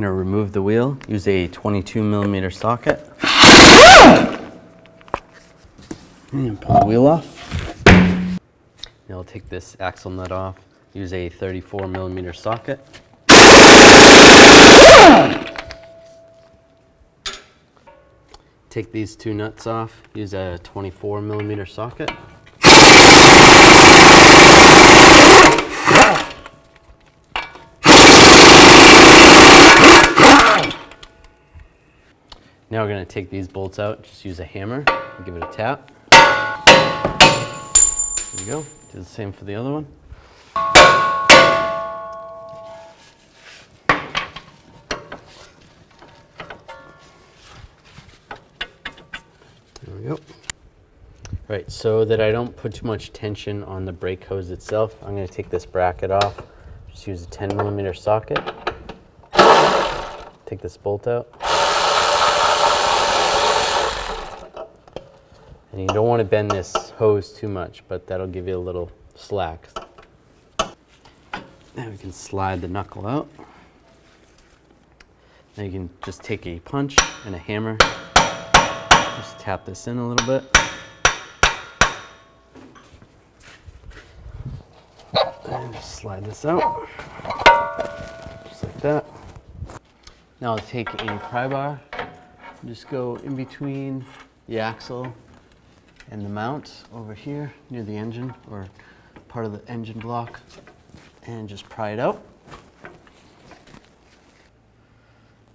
going to remove the wheel, use a 22mm socket, and pull the wheel off. Now I'll take this axle nut off, use a 34mm socket. Take these two nuts off, use a 24mm socket. Now we're going to take these bolts out, just use a hammer and give it a tap. There you go. Do the same for the other one. There we go. Right, so that I don't put too much tension on the brake hose itself, I'm going to take this bracket off. Just use a 10mm socket. Take this bolt out. And you don't want to bend this hose too much, but that'll give you a little slack. Now we can slide the knuckle out. Now you can just take a punch and a hammer. Just tap this in a little bit. And just slide this out. Just like that. Now I'll take a pry bar and just go in between the axle and the mount over here near the engine, or part of the engine block, and just pry it out.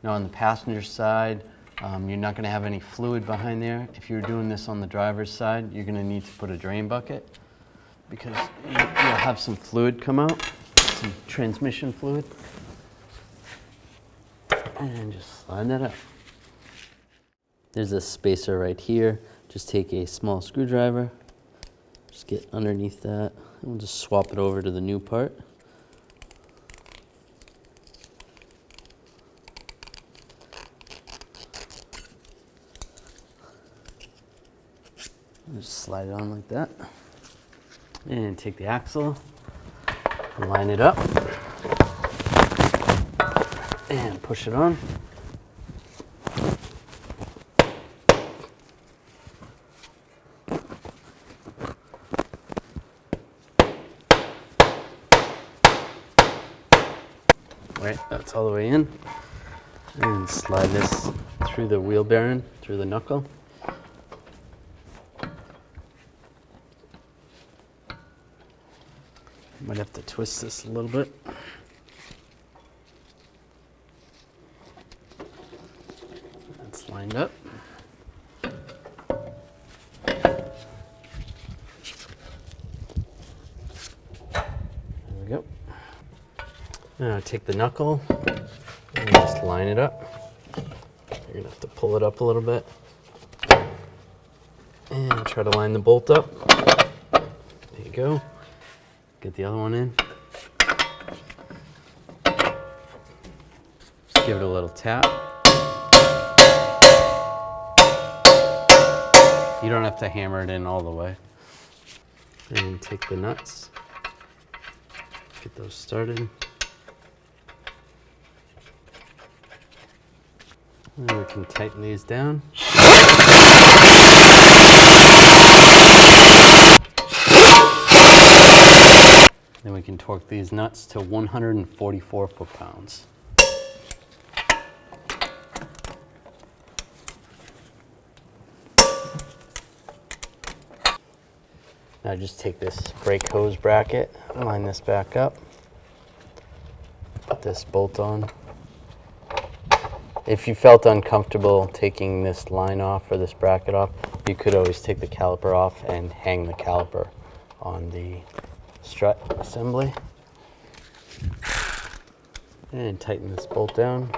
Now on the passenger side, you're not going to have any fluid behind there. If you're doing this on the driver's side, you're going to need to put a drain bucket, because you'll have some fluid come out, some transmission fluid. And just slide that out. There's a spacer right here. Just take a small screwdriver, just get underneath that, and we'll just swap it over to the new part. Just slide it on like that. And take the axle, line it up, and push it on. Right, that's all the way in. And slide this through the wheel bearing, through the knuckle. Might have to twist this a little bit. That's lined up. There we go. Now take the knuckle and just line it up. You're going to have to pull it up a little bit. And try to line the bolt up. There you go. Get the other one in. Just give it a little tap. You don't have to hammer it in all the way. And take the nuts. Get those started. And we can tighten these down. Then we can torque these nuts to 144 foot-pounds. Now just take this brake hose bracket, line this back up, put this bolt on. If you felt uncomfortable taking this line off or this bracket off, you could always take the caliper off and hang the caliper on the strut assembly. And tighten this bolt down.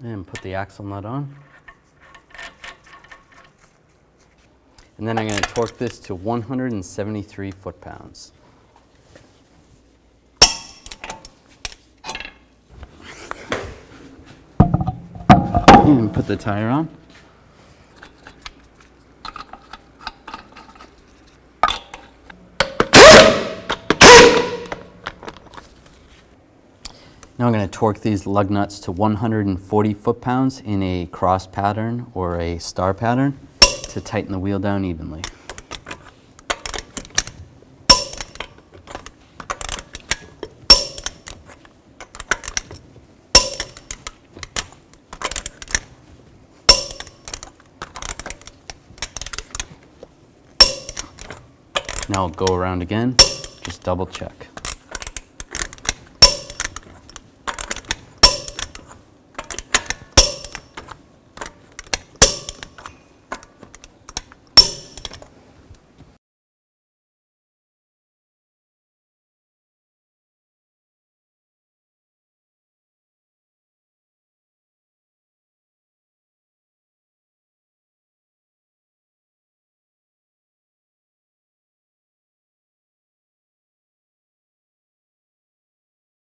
And put the axle nut on. And then I'm going to torque this to 173 foot-pounds. And put the tire on. Now I'm going to torque these lug nuts to 140 foot-pounds in a cross pattern or a star pattern to tighten the wheel down evenly. Now I'll go around again, just double check.